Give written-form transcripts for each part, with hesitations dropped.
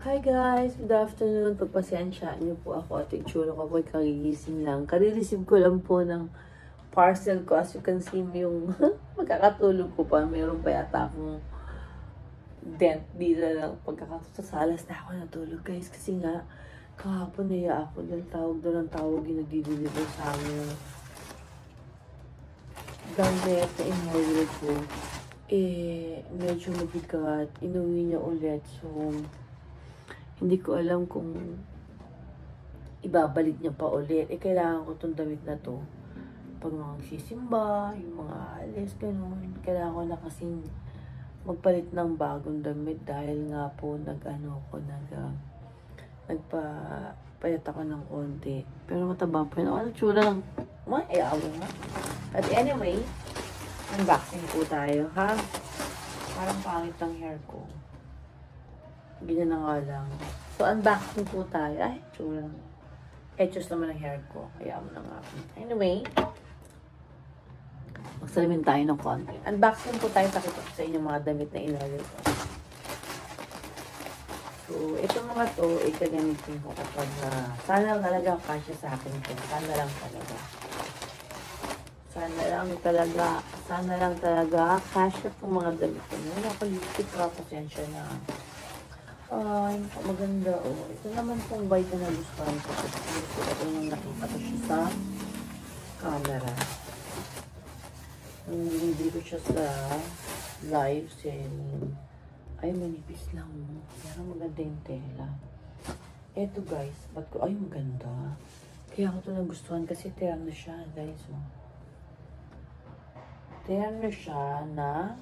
Hi guys! Good afternoon. Pagpasensya niyo po ako at itsura ko po kagigising lang. Kare-receive ko lang po ng parcel ko. As you can see, yung magkakatulog ko pa. Meron pa yata akong dent dito lang. Pagkakatulog sa salas na ako natulog guys. Kasi nga, kahapon naya ako dahil tawag doon ang tawag yung nagdi-deliver sa amin. Gamit na in-order ko. Medyo mabigat. Inuwi niya ulit. So, hindi ko alam kung ibabalik niya pa ulit. Kailangan ko itong damit na to. Pag mga sisimba, yung mga alis, gano'n. Kailangan ko na kasing magpalit ng bagong damit dahil nga po nagpayat ako ng konti. Pero mataba pa yun. Ano tsura lang? Ayaw nga. But anyway, unboxing po tayo, ha? Parang pangit ang hair ko. Ganyan na nga lang. So, unboxing po tayo. Ay, tsura. Etchos naman ang hair ko. Kaya mo na nga. Anyway, magsalamin tayo ng konti. Unboxing po tayo sa inyong mga damit na in-order ko. So, itong mga to, ikagamitin ko kapag sana talaga kasya sa akin ito. Sana lang talaga. Sana lang talaga kasya itong mga damit ko. Wala ko lipstick ka, pasensya na. Ay, maganda oh. Ito naman pong bite na nagustuhan ko. Ito yung nakita ko siya sa camera. Nung binibili ko siya sa live selling. Ay, manipis lang. Pero maganda yung tela. Ito guys, ay maganda. Kaya ako ito nagustuhan kasi terno siya guys. Oh. Terno siya na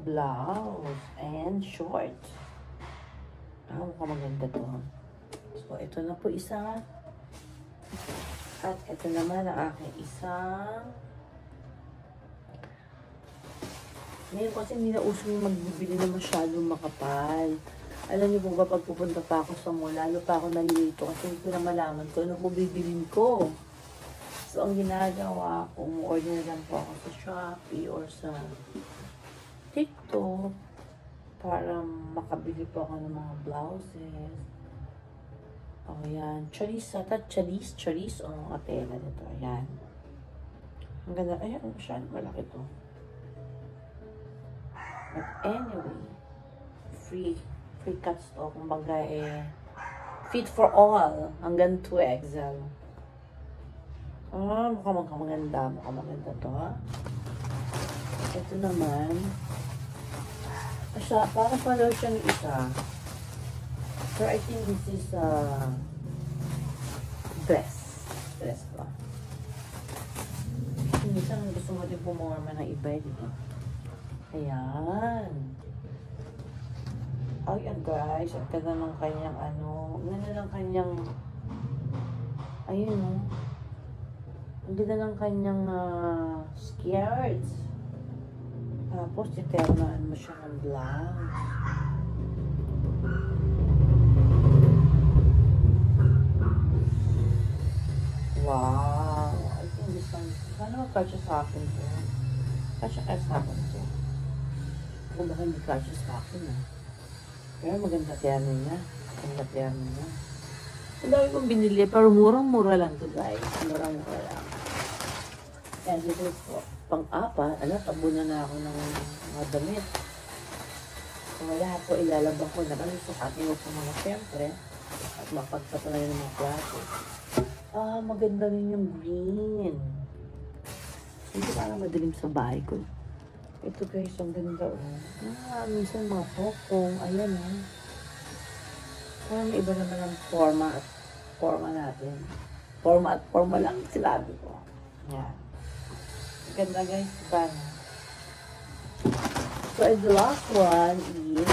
blouse and short. Mukhang maganda to. So, ito na po isa. At ito naman ang aking isang. Ngayon kasi hindi na uso yung magbibili na masyadong makapal. Alam niyo po ba, pag pupunta pa ako sa mall, lalo pa ako nalilito kasi hindi ko na malaman ko ano po bibilin ko. So, ang ginagawa ko, order lang po ako sa Shopee or sa TikTok para makabili po ako ng mga blouses. O yan. Charis o mga tela nito. Ayan. Ang ganda. Ayan, masyadong malaki to. But anyway, free cuts to. Kumbaga fit for all. Hanggang 2XL. Mukhang maganda. Mukhang maganda to, ha? Ito naman. Parang pala siyang isa. So, I think this is dress. Dress ba? Minsan gusto mo din pumorma ng iba, di ba? Ayan. Ay, guys. Ang ganda ng kanyang ganda ng kanyang ayun, oh. Ang ganda ng kanyang skirts. Tapos, iternahan mo siya ng blouse. Wow! I think this one, sana magkasya sa akin to. Kasya kaya sa akin to. Kung baka hindi kasya sa akin, ha. Pero maganda terno niya. Maganda terno niya. Ang dami kong binili, pero murang-mura lang to, guys. Murang-mura lang. And dito po, pang-apat, tabunan na ako ng mga damit. So, lahat po ilalabang ko na kasi sukatin ko sa mga siyempre at mapagpatuloy ng mga klase. Maganda rin yung green. Hindi parang madilim sa bahay ko. Ito guys, ang ganda oh. Minsan mga pokong, ayan oh. Parang iba naman ang forma natin. Forma lang sinabi ko. Yan. Ganda guys, bana. So, and the last one is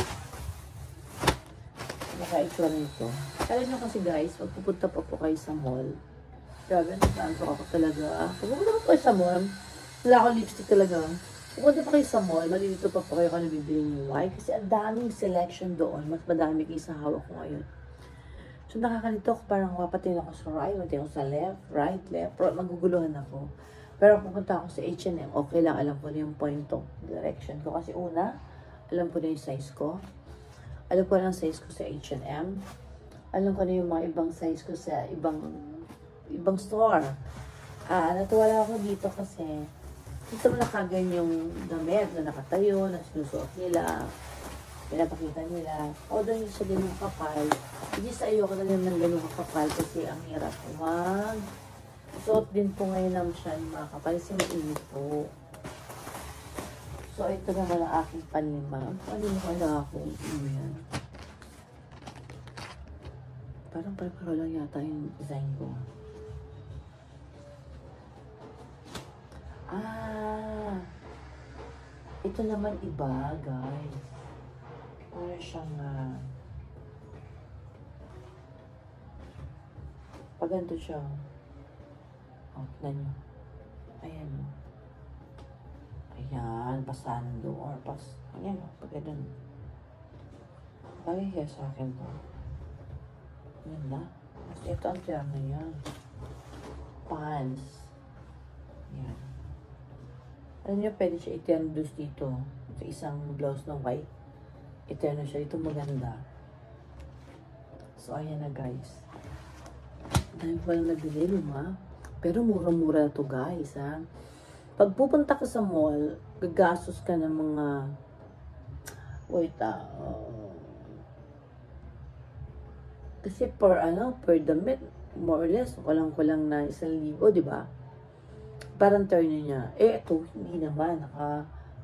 nakaitsura nito. Alam nyo kasi guys, pag pupunta pa po kayo sa mall, grabe, nagtaanto ako talaga. Pag pupunta pa po kayo sa mall, wala akong lipstick talaga. Pupunta pa kayo sa mall, malilito pa po kayo kung nabibili niyo. Why? Kasi ang daming selection doon. Mas madami kayo sa hawak ko ngayon. So, nakakalito ako. Parang mapatin ako sa right, mapatin ako sa left, right, left. Maguguluhan ako. Pero pupunta ako sa H&M, okay lang, alam ko na yung point of direction ko. Kasi una, alam ko na yung size ko. Alam ko ng size ko sa H&M. Alam ko na yung mga ibang size ko sa ibang store. Natuwa lang ako dito kasi dito mo nakagan yung damit na nakatayo, na sinusuot nila, pinapakita nila. Although yung sa ganun kapal, hindi sa ayoko na lang ng ganun kapal kasi ang hirap suot din po ngayon ng siya yung mga kapal kasi mainit po. So, ito naman ang aking panlima. Panlima na ako. Yan. Parang pare-paro lang yata yung design ko. Ito naman iba, guys. Parang siyang pag ganito siya. Tignan nyo. Ayan o. Ayan, pasando or ayan o, pag ganun. Bagay kaya sa akin to. Ayan na. Kasi ito ang tiyama niya. Pants. Ayan. Alam niyo, pwede siya i-tendus dito. Sa isang blouse ng white. I-tendus siya. Ito maganda. So, ayan na guys. Dahil ko lang nabili, pero mura-mura na to guys, ha. Pag pupunta ka sa mall, gagastos ka ng mga, kasi per damit, more or less, walang na 1,000, di ba? Parang turn niya. Ito, hindi naman,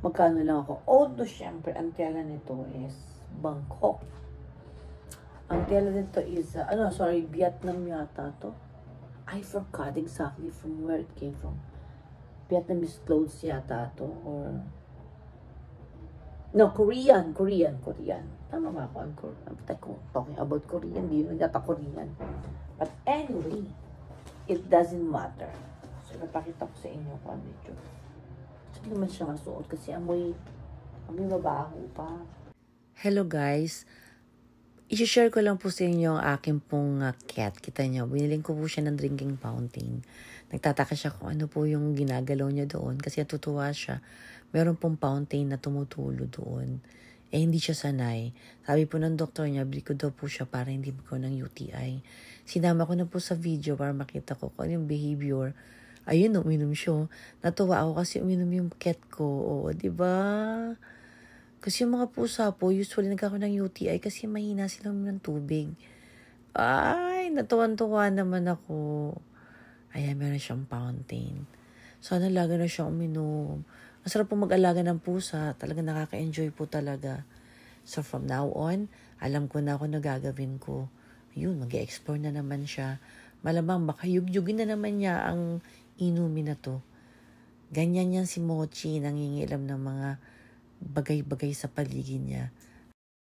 magkano lang ako. Although, syempre, ang tela nito is Bangkok. Ang tela nito is, Vietnam yata to. I forgot exactly from where it came from. Vietnamese clothes yata to, or no, Korean. Tama ba ako? I'm talking about Korean, di yun yata Korean. But anyway, it doesn't matter. So, napakita ko sa inyo kung ano ito. Saan naman siya masuot kasi amoy mabaho pa. Hello guys. I-share ko lang po sa inyo ang aking pong cat. Kita niyo, biniling ko po siya ng drinking fountain. Nagtataka siya kung ano po yung ginagalaw niya doon kasi natutuwa siya. Meron pong fountain na tumutulo doon. Hindi siya sanay. Sabi po ng doktor niya, bili ko daw po siya para hindi ko ng UTI. Sinama ko na po sa video para makita ko kung ano yung behavior. Ayun, uminom siya. Natuwa ako kasi uminom yung cat ko. Oo, diba? Kasi yung mga pusa po, usually nagkakaroon ng UTI kasi mahina silang ng tubig. Ay, natuwan-tuwa naman ako. Ayan, meron siyang fountain. Sana lagi na siyang uminom. Masarap po mag-alaga ng pusa. Talaga nakaka-enjoy po talaga. So from now on, alam ko na ako na gagawin ko. Yun, mag-explore na naman siya. Malamang baka yugyugin na naman niya ang inumin na to. Ganyan yan si Mochi, nangingilam ng mga bagay-bagay sa paligid niya.